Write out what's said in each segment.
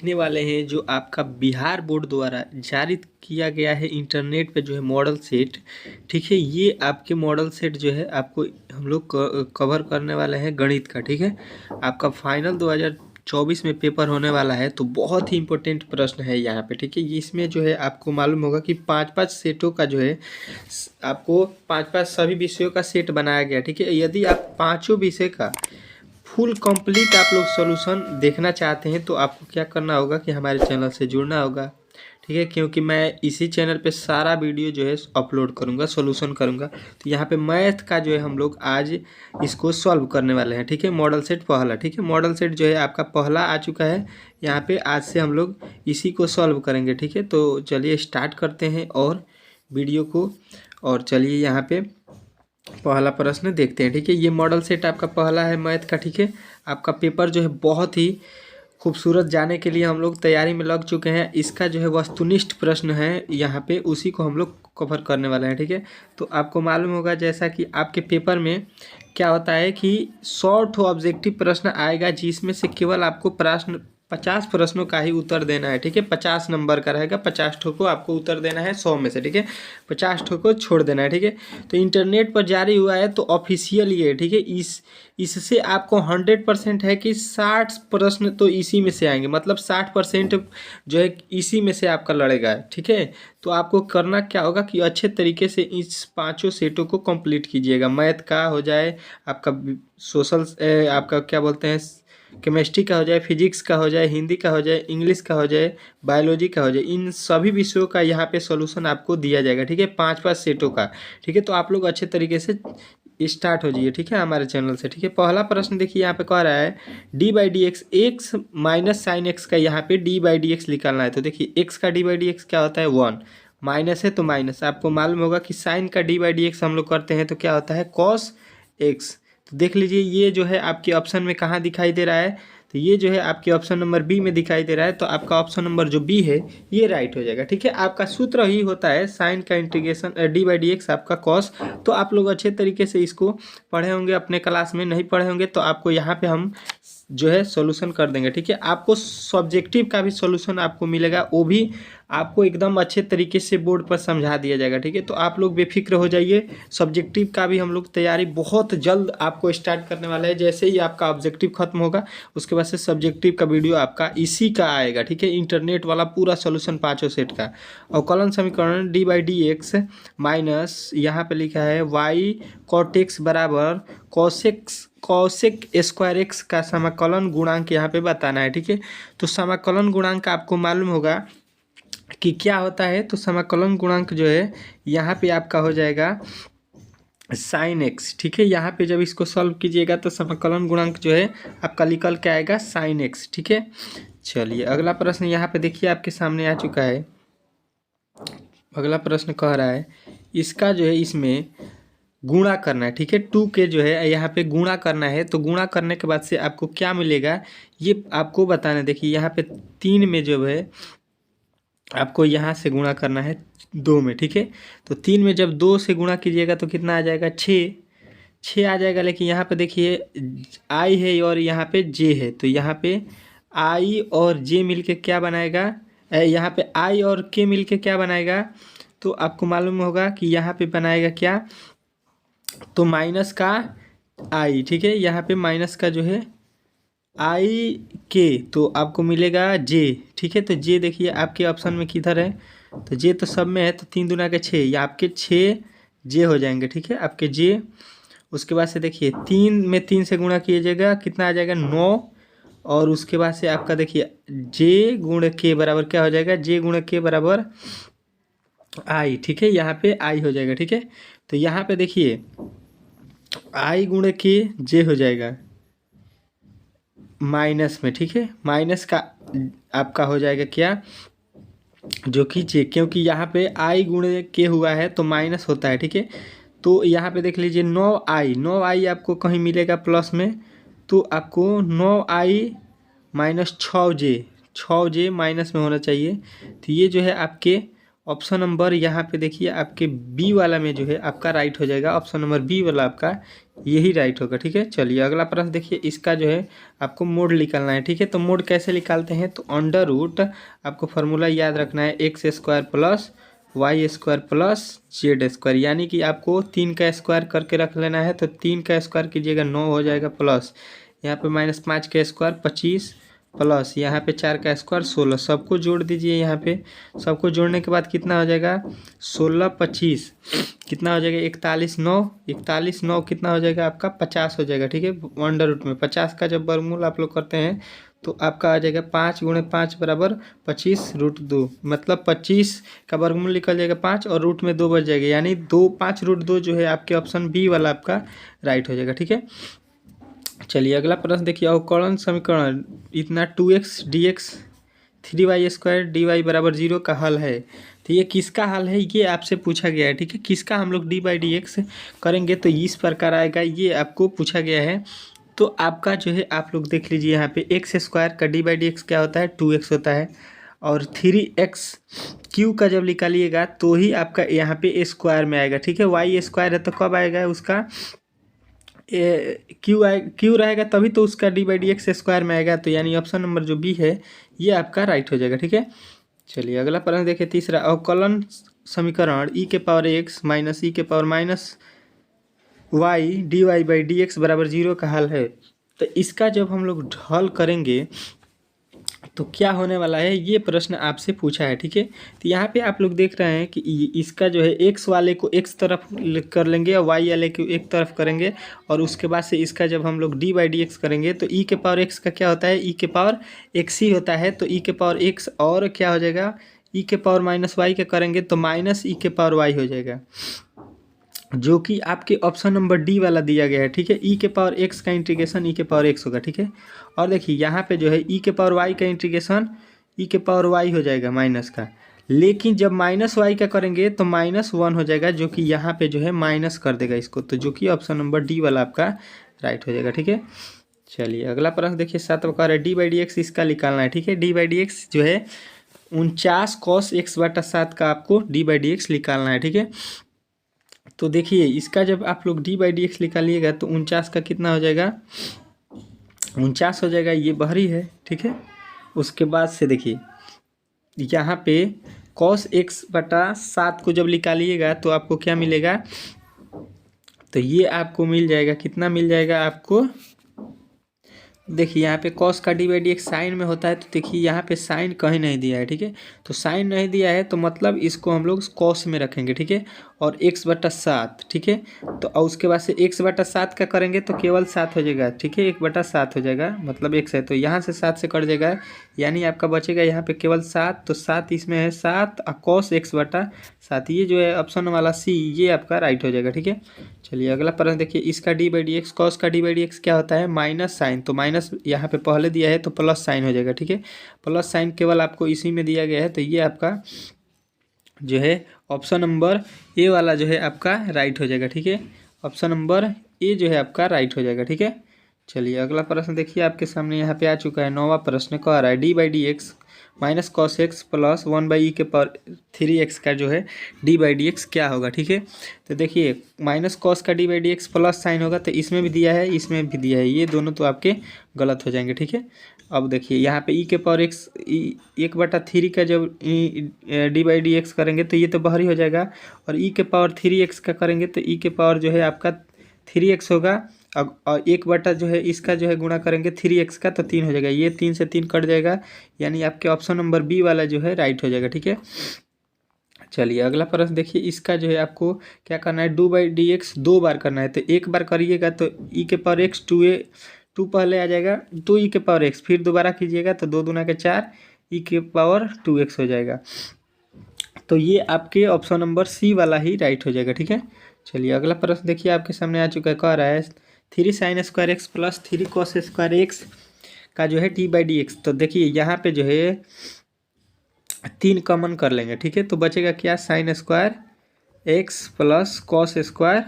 देखने वाले हैं जो आपका बिहार बोर्ड द्वारा जारी किया गया है इंटरनेट पे जो है मॉडल सेट। ठीक है, ये आपके मॉडल सेट जो है आपको हम लोग कवर करने वाले हैं गणित का। ठीक है, आपका फाइनल 2024 में पेपर होने वाला है, तो बहुत ही इंपॉर्टेंट प्रश्न है यहाँ पे। ठीक है, ये इसमें जो है आपको मालूम होगा कि पाँच पाँच सेटों का जो है आपको पाँच पाँच सभी विषयों का सेट बनाया गया। ठीक है, यदि आप पाँचों विषय का फुल कंप्लीट आप लोग सॉल्यूशन देखना चाहते हैं तो आपको क्या करना होगा कि हमारे चैनल से जुड़ना होगा। ठीक है, क्योंकि मैं इसी चैनल पे सारा वीडियो जो है अपलोड करूंगा, सॉल्यूशन करूंगा। तो यहाँ पे मैथ का जो है हम लोग आज इसको सॉल्व करने वाले हैं। ठीक है, मॉडल सेट पहला। ठीक है, मॉडल सेट जो है आपका पहला आ चुका है यहाँ पे। आज से हम लोग इसी को सॉल्व करेंगे। ठीक है, तो चलिए स्टार्ट करते हैं और वीडियो को। और चलिए यहाँ पे पहला प्रश्न देखते हैं। ठीक है, ये मॉडल सेट आपका पहला है मैथ का। ठीक है, आपका पेपर जो है बहुत ही खूबसूरत जाने के लिए हम लोग तैयारी में लग चुके हैं। इसका जो है वस्तुनिष्ठ प्रश्न है यहाँ पे, उसी को हम लोग कवर करने वाले हैं। ठीक है, तो आपको मालूम होगा जैसा कि आपके पेपर में क्या होता है कि 100 ऑब्जेक्टिव प्रश्न आएगा, जिसमें से केवल आपको प्रश्न 50 प्रश्नों का ही उत्तर देना है। ठीक है, 50 नंबर का रहेगा, 50 ठो को आपको उत्तर देना है 100 में से। ठीक है, 50 ठो को छोड़ देना है। ठीक है, तो इंटरनेट पर जारी हुआ है तो ऑफिशियल ये है। ठीक है, इससे आपको 100% है कि 60 प्रश्न तो इसी में से आएंगे, मतलब 60% जो है इसी में से आपका लड़ेगा। ठीक है, तो आपको करना क्या होगा कि अच्छे तरीके से इस पांचों सेटों को कंप्लीट कीजिएगा। मैथ का हो जाए, आपका सोशल आपका क्या बोलते हैं, केमिस्ट्री का हो जाए, फिजिक्स का हो जाए, हिंदी का हो जाए, इंग्लिश का हो जाए, बायोलॉजी का हो जाए, इन सभी विषयों का यहाँ पे सॉल्यूशन आपको दिया जाएगा। ठीक है, पांच पांच सेटों का। ठीक है, तो आप लोग अच्छे तरीके से स्टार्ट हो जाइए। ठीक है, हमारे चैनल से। ठीक है, पहला प्रश्न देखिए यहाँ पे कह रहा है d by d x, x minus sine x का यहाँ पे डी बाई डी एक्स निकालना है। तो देखिए एक्स का डी बाई डी एक्स क्या होता है 1, माइनस है तो माइनस। आपको मालूम होगा कि साइन का डी बाई डी एक्स हम लोग करते हैं तो क्या होता है कॉस एक्स। तो देख लीजिए ये जो है आपके ऑप्शन में कहाँ दिखाई दे रहा है, तो ये जो है आपके ऑप्शन नंबर बी में दिखाई दे रहा है। तो आपका ऑप्शन नंबर जो बी है ये राइट हो जाएगा। ठीक है, आपका सूत्र ही होता है साइन का integration D by d x आपका कॉस। तो आप लोग अच्छे तरीके से इसको पढ़े होंगे अपने क्लास में, नहीं पढ़े होंगे तो आपको यहाँ पे हम जो है सॉल्यूशन कर देंगे। ठीक है, आपको सब्जेक्टिव का भी सॉल्यूशन आपको मिलेगा, वो भी आपको एकदम अच्छे तरीके से बोर्ड पर समझा दिया जाएगा। ठीक है, तो आप लोग बेफिक्र हो जाइए, सब्जेक्टिव का भी हम लोग तैयारी बहुत जल्द आपको स्टार्ट करने वाला है। जैसे ही आपका ऑब्जेक्टिव खत्म होगा उसके बाद से सब्जेक्टिव का वीडियो आपका इसी का आएगा। ठीक है, इंटरनेट वाला पूरा सोल्यूशन पाँचों सेट का। अवकलन समीकरण D by d x minus यहाँ पे लिखा है वाई कॉट एक्स बराबर कॉसेक्स कॉसेक स्क्वायर एक्स का समाकलन गुणांक यहाँ पे बताना है। ठीक है, तो समाकलन गुणांक आपको मालूम होगा कि क्या होता है। तो समाकलन गुणांक जो है यहाँ पे आपका हो जाएगा साइन एक्स। ठीक है, यहाँ पे जब इसको सॉल्व कीजिएगा तो समाकलन गुणांक जो है आपका निकल के आएगा साइन एक्स। ठीक है, चलिए अगला प्रश्न यहाँ पे देखिए आपके सामने आ चुका है। अगला प्रश्न कह रहा है इसका जो है इसमें गुणा करना है। ठीक है, 2 के जो है यहाँ पे गुणा करना है। तो गुणा करने के बाद से आपको क्या मिलेगा ये आपको बताना है। देखिए यहाँ पे 3 में जो है आपको यहाँ से गुणा करना है 2 में। ठीक है, तो 3 में जब 2 से गुणा कीजिएगा तो कितना आ जाएगा 6 आ जाएगा। लेकिन यहाँ पे देखिए आई है और यहाँ पे जे है, तो यहाँ पे आई और जे मिलके क्या बनाएगा, यहाँ पे आई और के मिलके क्या बनाएगा, तो आपको मालूम होगा कि यहाँ पे बनाएगा क्या, तो माइनस का आई। ठीक है, यहाँ पे माइनस का जो है आई के, तो आपको मिलेगा जे। ठीक है, तो जे देखिए आपके ऑप्शन में किधर है, तो जे तो सब में है, तो 3 दूना के 6, ये आपके 6 जे हो जाएंगे। ठीक है, आपके जे। उसके बाद से देखिए 3 में 3 से गुणा कीजिएगा कितना आ जाएगा 9, और उसके बाद से आपका देखिए जे गुण के बराबर क्या हो जाएगा, जे गुण के बराबर आई। ठीक है, यहाँ पे आई हो जाएगा। ठीक है, तो यहाँ पे देखिए आई गुण के जे हो जाएगा माइनस में। ठीक है, माइनस का आपका हो जाएगा क्या, जो कि जे, क्योंकि यहाँ पे आई गुणे के हुआ है तो माइनस होता है। ठीक है, तो यहाँ पे देख लीजिए 9 आई आपको कहीं मिलेगा प्लस में, तो आपको 9 आई माइनस 6 जे माइनस में होना चाहिए। तो ये जो है आपके ऑप्शन नंबर यहाँ पे देखिए आपके बी वाला में जो है आपका राइट हो जाएगा, ऑप्शन नंबर बी वाला आपका यही राइट होगा। ठीक है, चलिए अगला प्रश्न देखिए, इसका जो है आपको मोड निकालना है। ठीक है, तो मोड कैसे निकालते हैं, तो अंडर रूट आपको फार्मूला याद रखना है, x square plus y square plus z square, यानी कि आपको 3 का स्क्वायर करके रख लेना है। तो 3 का स्क्वायर कीजिएगा 9 हो जाएगा, प्लस यहाँ पे -5 का स्क्वायर 25, प्लस यहाँ पे 4 का स्क्वायर 16, सबको जोड़ दीजिए। यहाँ पे सबको जोड़ने के बाद कितना हो जाएगा, 16 25 कितना हो जाएगा, 41 9 कितना हो जाएगा आपका 50 हो जाएगा। ठीक है, अंडर रूट में 50 का जब वर्गमूल आप लोग करते हैं तो आपका आ जाएगा 5 × 5 बराबर 25√2, मतलब 25 का वर्गमूल निकल जाएगा 5 और रूट में 2 बच जाएगा, यानी 5√2 जो है आपके ऑप्शन बी वाला आपका राइट हो जाएगा। ठीक है, चलिए अगला प्रश्न देखिए, अवकलन समीकरण इतना 2x dx 3y² dy बराबर 0 का हल है। तो ये किसका हल है, ये आपसे पूछा गया है। ठीक है, किसका हम लोग dy/dx करेंगे तो इस प्रकार आएगा, ये आपको पूछा गया है। तो आपका जो है आप लोग देख लीजिए, यहाँ पे x² का dy/dx क्या होता है, 2x होता है, और 3x³ का जब निकालिएगा तो ही आपका यहाँ पे स्क्वायर में आएगा। ठीक है, y² है तो कब आएगा उसका क्यू रहेगा तभी तो उसका dy/dx स्क्वायर में आएगा। तो यानी ऑप्शन नंबर जो बी है ये आपका राइट हो जाएगा। ठीक है, चलिए अगला प्रश्न देखिए, तीसरा अवकलन समीकरण e⁻x माइनस e⁻y dy/dx बराबर 0 का हल है। तो इसका जब हम लोग हल करेंगे तो क्या होने वाला है, ये प्रश्न आपसे पूछा है। ठीक है, तो यहाँ पे आप लोग देख रहे हैं कि इसका जो है x वाले को x तरफ कर लेंगे और y वाले को एक तरफ करेंगे, और उसके बाद से इसका जब हम लोग dy/dx करेंगे तो e⁻x का क्या होता है, e⁻x ही होता है। तो e⁻x और क्या हो जाएगा, e⁻−y का करेंगे तो -e⁻y हो जाएगा, जो कि आपके ऑप्शन नंबर डी वाला दिया गया है। ठीक है, e⁻x का इंटीग्रेशन e⁻x होगा। ठीक है, और देखिए यहाँ पे जो है e⁻y का इंटीग्रेशन e⁻y हो जाएगा माइनस का, लेकिन जब -y का करेंगे तो -1 हो जाएगा, जो कि यहाँ पे जो है माइनस कर देगा इसको, तो जो कि ऑप्शन नंबर डी वाला आपका राइट हो जाएगा। ठीक है, चलिए अगला प्रश्न देखिए, 7वां कह रहा है dy/dx इसका निकालना है। ठीक है, dy/dx जो है 49 cos x/7 का आपको dy/dx निकालना है। ठीक है, तो देखिए इसका जब आप लोग dy/dx निकालिएगा तो 49 का कितना हो जाएगा, 49 हो जाएगा, ये बाहरी है। ठीक है, उसके बाद से देखिए यहाँ पे cos x/7 को जब निकालिएगा तो आपको क्या मिलेगा, तो ये आपको मिल जाएगा, कितना मिल जाएगा आपको, देखिए यहाँ पे cos का dy/dx साइन में होता है, तो देखिए यहाँ पे साइन कहीं नहीं दिया है। ठीक है, तो साइन नहीं दिया है तो मतलब इसको हम लोग cos में रखेंगे। ठीक है, और x/7। ठीक है, तो और उसके बाद से x/7 का करेंगे तो केवल 7 हो जाएगा। ठीक है, 1/7 हो जाएगा, मतलब x है तो यहाँ से 7 से कट जाएगा, यानी आपका बचेगा यहाँ पे केवल 7। तो 7 इसमें है 7 और cos x/7, ये जो है ऑप्शन वाला सी, ये आपका राइट हो जाएगा। ठीक है, चलिए अगला प्रश्न देखिए, इसका dy/dx cos का dy/dx क्या होता है, माइनस साइन, तो माइनस यहाँ पे पहले दिया है तो प्लस साइन हो जाएगा। ठीक है, प्लस साइन केवल आपको इसी में दिया गया है, तो ये आपका जो है ऑप्शन नंबर ए वाला जो है आपका राइट हो जाएगा। ठीक है, ऑप्शन नंबर ए जो है आपका राइट हो जाएगा। ठीक है, चलिए अगला प्रश्न देखिए, आपके सामने यहाँ पे आ चुका है, 9वां प्रश्न कह रहा है dy/dx minus cos x plus 1/e⁻3x का जो है dy/dx क्या होगा। ठीक है, तो देखिए माइनस cos का dy/dx प्लस साइन होगा, तो इसमें भी दिया है इसमें भी दिया है, ये दोनों तो आपके गलत हो जाएंगे। ठीक है, अब देखिए यहाँ पे e⁻x 1/3 का जब dy/dx करेंगे तो ये तो बाहरी हो जाएगा, और e⁻3x का करेंगे तो e जो है आपका 3x होगा, और 1 जो है इसका जो है गुणा करेंगे 3x का तो 3 हो जाएगा, ये 3 से 3 कट जाएगा, यानी आपके ऑप्शन नंबर बी वाला जो है राइट हो जाएगा। ठीक है, चलिए अगला प्रश्न देखिए, इसका जो है आपको क्या करना है, dy/dx 2 बार करना है। तो एक बार करिएगा तो e⁻x 2 पहले आ जाएगा, 2e⁻x, फिर दोबारा कीजिएगा तो 2 दूना के 4 e⁻2x हो जाएगा, तो ये आपके ऑप्शन नंबर सी वाला ही राइट हो जाएगा। ठीक है, चलिए अगला प्रश्न देखिए, आपके सामने आ चुका है, कह रहा है 3 sin² x plus 3 cos² x का जो है dy/dx। तो देखिए यहाँ पे जो है 3 कॉमन कर लेंगे। ठीक है, तो बचेगा क्या, sin² x plus cos²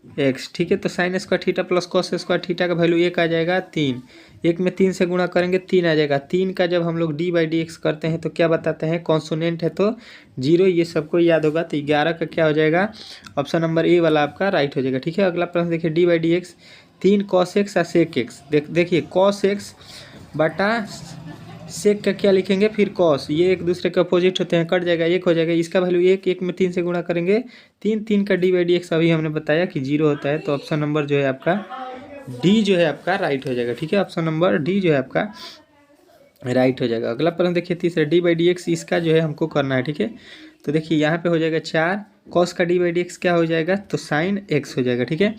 x, ठीक है। तो sine square theta plus cos square theta का वैल्यू एक आ जाएगा 3। एक में 3 से गुणा करेंगे 3 आ जाएगा। 3 का जब हम लोग डी बाई डी एक्स करते हैं तो क्या बताते हैं, कॉन्सोनेंट है तो 0, ये सबको याद होगा। तो 11 का क्या हो जाएगा, ऑप्शन नंबर ए वाला आपका राइट हो जाएगा, ठीक है। अगला प्रश्न देखिए, D by d x 3 cos x या सेक एक्स। देखिए कॉस एक्स बटा सेक का क्या लिखेंगे, फिर कॉस, ये एक दूसरे के अपोजिट होते हैं, कट जाएगा, एक हो जाएगा। इसका वैल्यू एक, एक में 3 से गुणा करेंगे 3, 3 का डी बाई डी एक्स अभी हमने बताया कि 0 होता है। तो ऑप्शन नंबर जो है आपका डी जो है आपका राइट हो जाएगा, ठीक है। ऑप्शन नंबर डी जो है आपका राइट हो जाएगा। अगला प्रश्न देखिए तीसरा, डी बाई डी एक्स, इसका जो है हमको करना है, ठीक है। तो देखिए यहाँ पे हो जाएगा 4, कॉस का डी बाई डी एक्स क्या हो जाएगा, तो साइन एक्स हो जाएगा, ठीक है।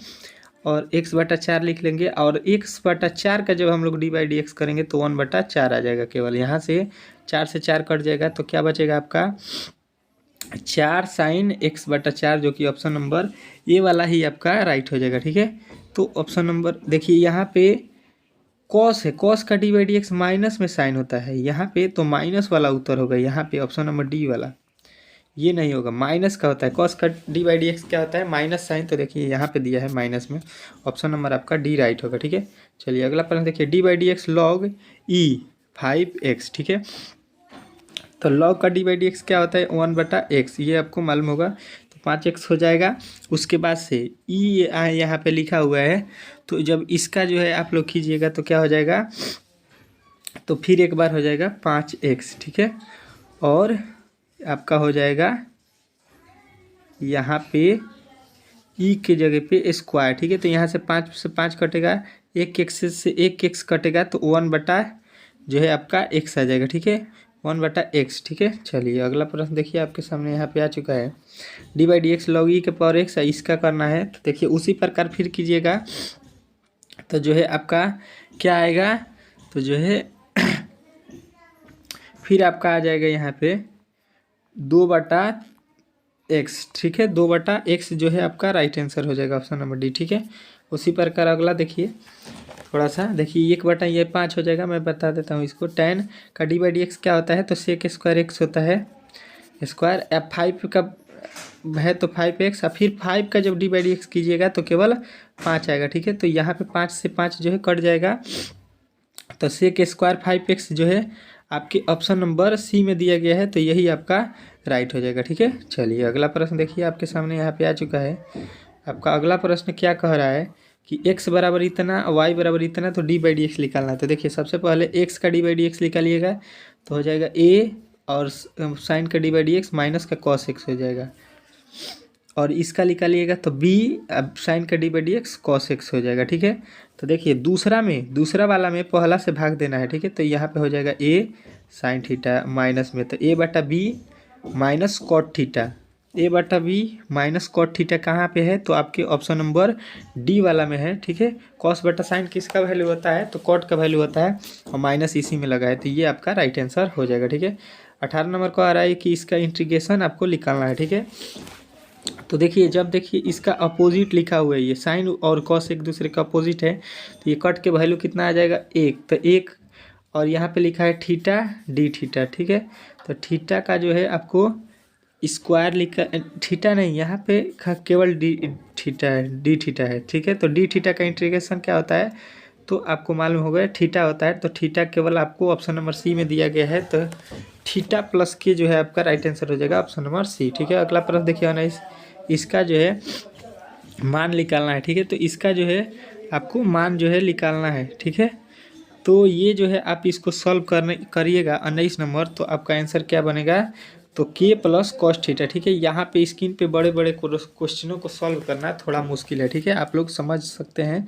और x बटा 4 लिख लेंगे, और x बटा 4 का जब हम लोग डी बाई डी एक्स करेंगे तो 1 बटा 4 आ जाएगा केवल। यहाँ से 4 से 4 कट जाएगा, तो क्या बचेगा आपका 4 साइन x बटा 4, जो कि ऑप्शन नंबर ए वाला ही आपका राइट हो जाएगा, ठीक है। तो ऑप्शन नंबर देखिए यहाँ पे कॉस है, कॉस का D by d x minus में साइन होता है यहाँ पे, तो माइनस वाला उत्तर होगा यहाँ पे, ऑप्शन नंबर डी वाला। ये नहीं होगा, माइनस का होता है, कॉस का डी बाई डी एक्स क्या होता है, माइनस साइन। तो देखिए यहाँ पे दिया है माइनस में, ऑप्शन नंबर आपका डी राइट होगा, ठीक है। चलिए अगला प्रश्न देखिए, D by d x log E 5x, ठीक है। तो लॉग का डी बाई डी एक्स क्या होता है, 1 बटा एक्स, ये आपको मालूम होगा। तो 5x हो जाएगा। उसके बाद से ई यहाँ पे लिखा हुआ है, तो जब इसका जो है आप लोग कीजिएगा तो क्या हो जाएगा, तो फिर एक बार हो जाएगा 5x, ठीक है। और आपका हो जाएगा यहाँ पे ई के जगह पे स्क्वायर, ठीक है। तो यहाँ से 5 से 5 कटेगा, एक एक्स से एक एक्स कटेगा, तो 1 बटा जो है आपका एक्स आ जाएगा, ठीक है, 1 बटा एक्स, ठीक है। चलिए अगला प्रश्न देखिए आपके सामने यहाँ पे आ चुका है, d by d x log e के पावर एक्स, इसका करना है। तो देखिए उसी प्रकार फिर कीजिएगा, तो जो है आपका क्या आएगा, तो जो है फिर आपका आ जाएगा यहाँ पे 2 बटा एक्स, ठीक है। 2 बटा एक्स जो है आपका राइट आंसर हो जाएगा, ऑप्शन नंबर डी, ठीक है। उसी प्रकार अगला देखिए, थोड़ा सा देखिए, 1 बटा ये 5 हो जाएगा, मैं बता देता हूँ इसको। tan का डी बाई डी एक्स क्या होता है, तो सेक स्क्वायर एक्स होता है स्क्वायर, एफ 5 का है तो 5x, और फिर 5 का जब डी बाई डी एक्स कीजिएगा तो केवल 5 आएगा, ठीक है। तो यहाँ पे 5 से 5 जो है कट जाएगा, तो सेक स्क्वायर 5x जो है आपके ऑप्शन नंबर सी में दिया गया है, तो यही आपका राइट हो जाएगा, ठीक है। चलिए अगला प्रश्न देखिए आपके सामने यहाँ पे आ चुका है। आपका अगला प्रश्न क्या कह रहा है कि x बराबर इतना, y बराबर इतना, तो डी बाई डी एक्स निकालना है। तो देखिए सबसे पहले x का डी बाई डी एक्स निकालिएगा, तो हो जाएगा a, और साइन का D by d x minus का कॉस एक्स हो जाएगा, और इसका निकालिएगा तो b, अब साइन का D by d x cos x हो जाएगा, ठीक है। तो देखिए दूसरा वाला में पहला से भाग देना है, ठीक है। तो यहाँ पे हो जाएगा a साइन थीटा माइनस में, तो a बटा b minus cot theta, a बटा b माइनस कॉट थीटा कहाँ पे है, तो आपके ऑप्शन नंबर डी वाला में है, ठीक है। कॉस बटा साइन किसका वैल्यू होता है, तो कॉट का वैल्यू होता है, और माइनस इसी में लगा है, तो ये आपका राइट आंसर हो जाएगा, ठीक है। 18 नंबर को आ रहा है कि इसका इंटीग्रेशन आपको निकालना है, ठीक है। तो देखिए जब देखिए इसका अपोजिट लिखा हुआ है, ये साइन और कॉस एक दूसरे का अपोजिट है, तो ये कट के वैल्यू कितना आ जाएगा 1, तो 1, और यहाँ पे लिखा है थीटा डी थीटा, ठीक है। तो थीटा का जो है आपको स्क्वायर लिखा, थीटा नहीं, यहाँ पे केवल डी थीटा है, डी थीटा है, ठीक है। तो डी थीटा का इंटीग्रेशन क्या होता है, तो आपको मालूम होगा थीटा होता है, तो थीटा केवल आपको ऑप्शन नंबर सी में दिया गया है, तो थीटा प्लस के जो है आपका राइट आंसर हो जाएगा ऑप्शन नंबर सी, ठीक है। अगला प्रश्न देखिए ना, इसका जो है मान निकालना है, ठीक है। तो इसका जो है आपको मान जो है निकालना है, ठीक है। तो ये जो है आप इसको सॉल्व करिएगा 19 नंबर, तो आपका आंसर क्या बनेगा, तो k प्लस कॉस थीटा, ठीक है। यहाँ पे स्क्रीन पे बड़े बड़े क्वेश्चनों को सॉल्व करना थोड़ा मुश्किल है, ठीक है। आप लोग समझ सकते हैं,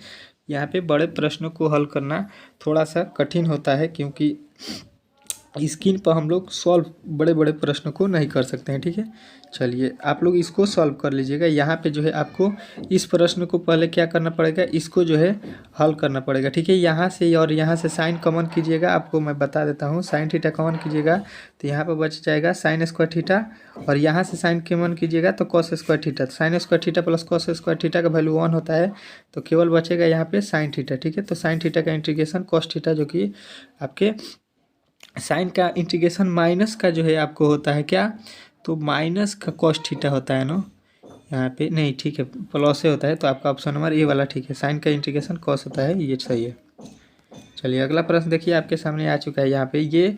यहाँ पे बड़े प्रश्नों को हल करना थोड़ा सा कठिन होता है, क्योंकि स्क्रीन पर हम लोग सॉल्व बड़े बड़े प्रश्नों को नहीं कर सकते हैं, ठीक है। चलिए आप लोग इसको सॉल्व कर लीजिएगा। यहाँ पे जो है आपको इस प्रश्न को पहले क्या करना पड़ेगा, इसको जो है हल करना पड़ेगा, ठीक है। यहाँ से और यहाँ से साइन कॉमन कीजिएगा, आपको मैं बता देता हूँ, साइन थीटा कॉमन कीजिएगा तो यहाँ पर बच जाएगा साइन स्क्वायर थीटा, और यहाँ से साइन कॉमन कीजिएगा तो cos square theta, sine square theta plus cos square theta का वैल्यू 1 होता है, तो केवल बचेगा यहाँ पे साइन थीटा, ठीक है। तो साइन थीटा का इंटीग्रेशन कॉस थीटा, जो कि आपके साइन का इंटीग्रेशन माइनस का जो है आपको होता है क्या, तो माइनस का कॉस थीटा होता है ना, यहाँ पे नहीं, ठीक है प्लस से होता है, तो आपका ऑप्शन नंबर ए वाला ठीक है। साइन का इंटीग्रेशन कॉस होता है, ये सही है। चलिए अगला प्रश्न देखिए आपके सामने आ चुका है। यहाँ पे ये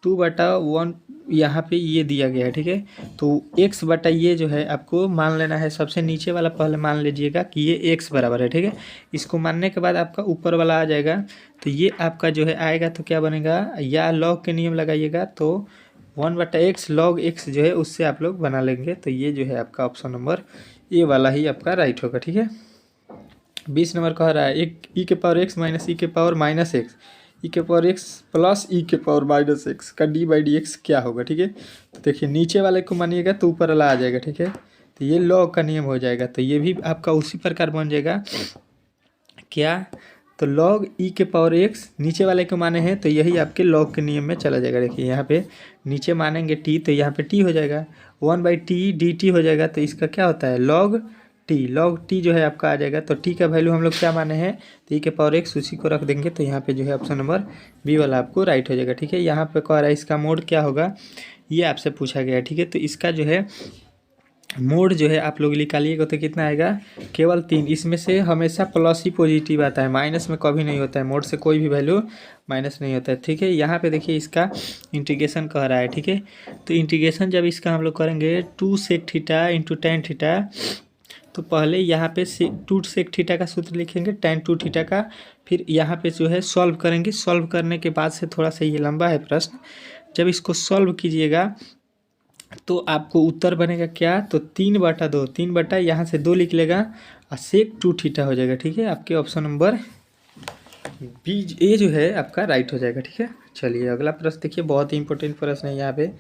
2/1 यहाँ पे ये दिया गया है, ठीक है। तो x बटा ये जो है आपको मान लेना है। सबसे नीचे वाला पहले मान लीजिएगा कि ये x बराबर है, ठीक है। इसको मानने के बाद आपका ऊपर वाला आ जाएगा, तो ये आपका जो है आएगा तो क्या बनेगा, या लॉग के नियम लगाइएगा तो 1/x log x जो है उससे आप लोग बना लेंगे। तो ये जो है आपका ऑप्शन नंबर ए वाला ही आपका राइट होगा, ठीक है। 20 नंबर कह रहा है एक ई के पावर एक्स माइनस ई के पावर माइनस एक्स ई के पावर एक्स प्लस ई के पावर माइनस एक्स का डी/dx क्या होगा, ठीक है। तो देखिए नीचे वाले को मानिएगा तो ऊपर वाला आ जाएगा, ठीक है। तो ये लॉग का नियम हो जाएगा, तो ये भी आपका उसी प्रकार बन जाएगा क्या, तो log ई के पावर एक्स नीचे वाले को माने हैं तो यही आपके log के नियम में चला जाएगा। देखिए यहाँ पे नीचे मानेंगे t तो यहाँ पे t हो जाएगा 1/t dt हो जाएगा। तो इसका क्या होता है log t जो है आपका आ जाएगा। तो t का वैल्यू हम लोग क्या माने हैं, तो ई के पावर एक्स उसी को रख देंगे। तो यहाँ पे जो है ऑप्शन नंबर बी वाला आपको राइट हो जाएगा, ठीक है। यहाँ पे कह रहा है इसका मोड क्या होगा, ये आपसे पूछा गया है, ठीक है। तो इसका जो है मोड जो है आप लोग निकालिएगा तो कितना आएगा, केवल 3। इसमें से हमेशा प्लस ही पॉजिटिव आता है, माइनस में कभी नहीं होता है। मोड से कोई भी वैल्यू माइनस नहीं होता है, ठीक है। यहाँ पे देखिए इसका इंटीग्रेशन कह रहा है, ठीक है। तो इंटीग्रेशन जब इसका हम लोग करेंगे 2 sec theta into tan theta, तो पहले यहाँ पे 2 sec थीटा का सूत्र लिखेंगे tan 2 थीटा का, फिर यहाँ पे जो है सॉल्व करेंगे। सॉल्व करने के बाद से थोड़ा सा ये लंबा है प्रश्न, जब इसको सॉल्व कीजिएगा तो आपको उत्तर बनेगा क्या, तो 3/2 3 बटा यहाँ से 2 लिख लेगा और sec 2 थीटा हो जाएगा, ठीक है। आपके ऑप्शन नंबर बी ए जो है आपका राइट हो जाएगा, ठीक है। चलिए अगला प्रश्न देखिए, बहुत ही इंपॉर्टेंट प्रश्न है यहाँ पे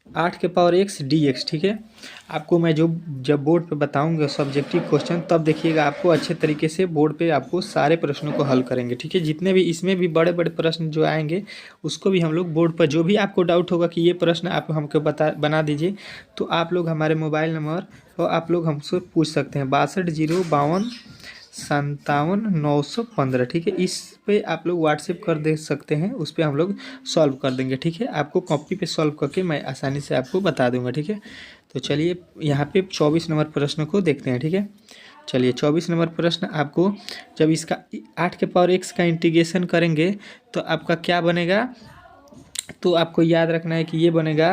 8 के पावर x dx, ठीक है। आपको मैं जब बोर्ड पे बताऊंगा सब्जेक्टिव क्वेश्चन, तब देखिएगा आपको अच्छे तरीके से बोर्ड पे आपको सारे प्रश्नों को हल करेंगे, ठीक है। जितने भी इसमें भी बड़े बड़े प्रश्न जो आएंगे उसको भी हम लोग बोर्ड पर, जो भी आपको डाउट होगा कि ये प्रश्न आप हमको बना दीजिए, तो आप लोग हमारे मोबाइल नंबर और आप लोग हमसे पूछ सकते हैं 620527 ठीक है। इस पे आप लोग व्हाट्सएप कर दे सकते हैं, उस पर हम लोग सॉल्व कर देंगे, ठीक है। आपको कॉपी पे सॉल्व करके मैं आसानी से आपको बता दूंगा, ठीक है। तो चलिए यहाँ पे 24 नंबर प्रश्न को देखते हैं, ठीक है। चलिए 24 नंबर प्रश्न आपको, जब इसका 8 के पावर x का इंटीग्रेशन करेंगे तो आपका क्या बनेगा, तो आपको याद रखना है कि ये बनेगा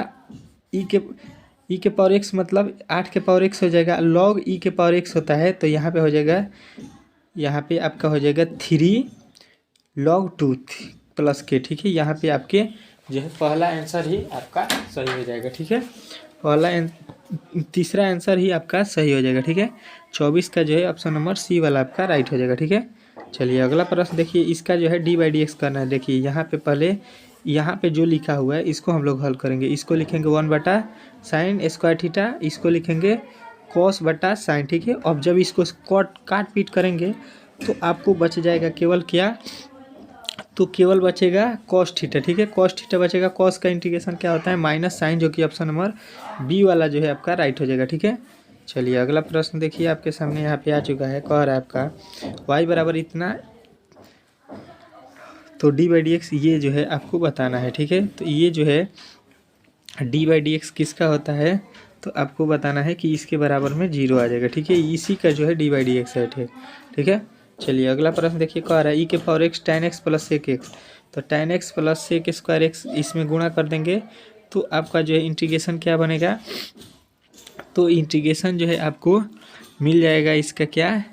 ई के पावर एक्स मतलब 8 के पावर एक्स हो जाएगा, log ई के पावर एक्स होता है। तो यहाँ पे हो जाएगा, यहाँ पे आपका हो जाएगा 3 log 2 प्लस के, ठीक है। यहाँ पे आपके जो है पहला आंसर ही आपका सही हो जाएगा, ठीक है। तीसरा आंसर ही आपका सही हो जाएगा, ठीक है। 24 का जो है ऑप्शन नंबर सी वाला आपका राइट हो जाएगा, ठीक है। चलिए अगला प्रश्न देखिए, इसका जो है डी/dx करना है। देखिए यहाँ पे पहले यहाँ पे जो लिखा हुआ है इसको हम लोग हल करेंगे। इसको लिखेंगे 1/sin² थीटा, इसको लिखेंगे cos/sin, ठीक है। अब जब इसको काट पीट करेंगे तो आपको बच जाएगा केवल क्या, तो केवल बचेगा cos थीटा, ठीक है। cos थीटा बचेगा, cos का इंटीग्रेशन क्या होता है माइनस साइन, जो कि ऑप्शन नंबर बी वाला जो है आपका राइट हो जाएगा, ठीक है। चलिए अगला प्रश्न देखिए आपके सामने यहाँ पे आ चुका है, कह रहा है आपका y बराबर इतना, तो डी/dx ये जो है आपको बताना है, ठीक है। तो ये जो है डी/dx किसका होता है, तो आपको बताना है कि इसके बराबर में 0 आ जाएगा, ठीक है। इसी का जो है डी/dx है, ठीक है। चलिए अगला प्रश्न देखिए, कह रहा है ई के power x tan x plus sec x, तो tan x plus sec² x इसमें गुणा कर देंगे तो आपका जो है इंटीग्रेशन क्या बनेगा, तो इंटीग्रेशन जो है आपको मिल जाएगा इसका क्या,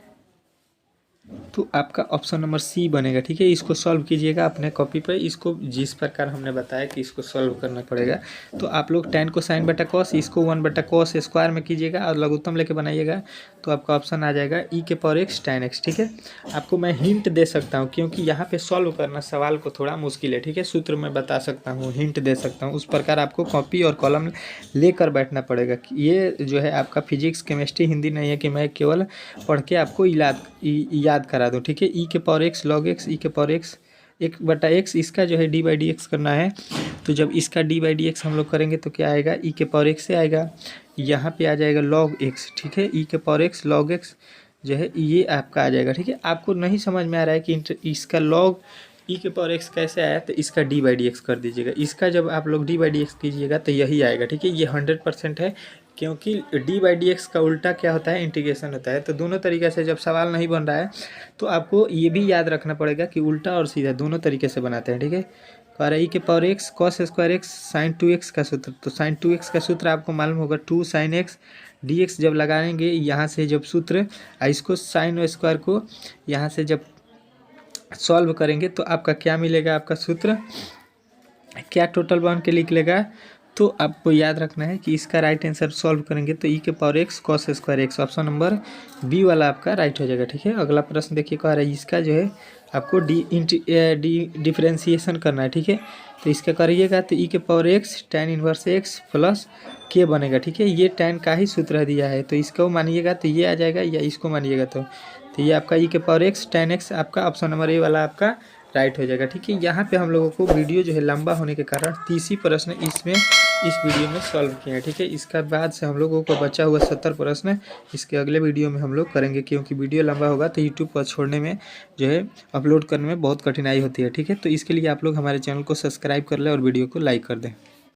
तो आपका ऑप्शन नंबर सी बनेगा, ठीक है। इसको सॉल्व कीजिएगा अपने कॉपी पर, इसको जिस प्रकार हमने बताया कि इसको सॉल्व करना पड़ेगा। तो आप लोग tan को sin/cos, इसको 1/cos² में कीजिएगा और लघुत्तम लेके बनाइएगा, तो आपका ऑप्शन आ जाएगा ई के पावर एक्स tan x, ठीक है। आपको मैं हिंट दे सकता हूँ क्योंकि यहाँ पे सॉल्व करना सवाल को थोड़ा मुश्किल है, ठीक है। सूत्र में बता सकता हूँ, हिंट दे सकता हूँ, उस प्रकार आपको कॉपी और कॉलम लेकर बैठना पड़ेगा। ये जो है आपका फिजिक्स केमिस्ट्री हिंदी नहीं है कि मैं केवल पढ़ के आपको याद करा दूँ, ठीक है। ई के पावर एक्स log x ई के पावर एक्स 1/x, इसका जो है डी/dx करना है। तो जब इसका डी/dx हम लोग करेंगे तो क्या आएगा, ई के पावर एक्स से आएगा, यहाँ पे आ जाएगा log x, ठीक है। ई के पावर एक्स log x जो है ये आपका आ जाएगा, ठीक है। आपको नहीं समझ में आ रहा है कि इसका log ई के पावर एक्स कैसे आया, तो इसका डी बाई डी एक्स कर दीजिएगा। इसका जब आप लोग डी बाई डी एक्स कीजिएगा तो यही आएगा, ठीक है। ये 100% है, क्योंकि डी बाई डी एक्स का उल्टा क्या होता है, इंटीग्रेशन होता है। तो दोनों तरीके से जब सवाल नहीं बन रहा है तो आपको ये भी याद रखना पड़ेगा कि उल्टा और सीधा दोनों तरीके से बनाते हैं, ठीक है। कह रहा है ई के power x cos square x sine 2x का सूत्र। तो साइन 2x का सूत्र आपको मालूम होगा 2 sin x dx। जब लगाएंगे यहाँ से जब सूत्र, इसको साइन स्क्वायर को यहाँ से जब सॉल्व करेंगे तो आपका क्या मिलेगा, आपका सूत्र क्या टोटल बन के निकलेगा। तो आपको याद रखना है कि इसका राइट आंसर सॉल्व करेंगे तो ई के power x cos square x, option number b वाला आपका राइट हो जाएगा, ठीक है। अगला प्रश्न देखिए, कह रहा है इसका जो है आपको डिफ्रेंसिएशन करना है, ठीक है। तो इसका करिएगा तो ई के power x tan inverse x plus के बनेगा, ठीक है। ये tan का ही सूत्र दिया है, तो इसको मानिएगा तो ये आ जाएगा, या इसको मानिएगा तो ये आपका ई के पावर एक्स tan एक्स आपका ऑप्शन नंबर ए वाला आपका राइट हो जाएगा, ठीक है। यहाँ पे हम लोगों को वीडियो जो है लंबा होने के कारण 30 प्रश्न इस वीडियो में सॉल्व किए हैं, ठीक है। इसका बाद से हम लोगों को बचा हुआ 70 प्रश्न इसके अगले वीडियो में हम लोग करेंगे, क्योंकि वीडियो लंबा होगा तो यूट्यूब पर छोड़ने में जो है अपलोड करने में बहुत कठिनाई होती है, ठीक है। तो इसके लिए आप लोग हमारे चैनल को सब्सक्राइब कर लें और वीडियो को लाइक कर दें।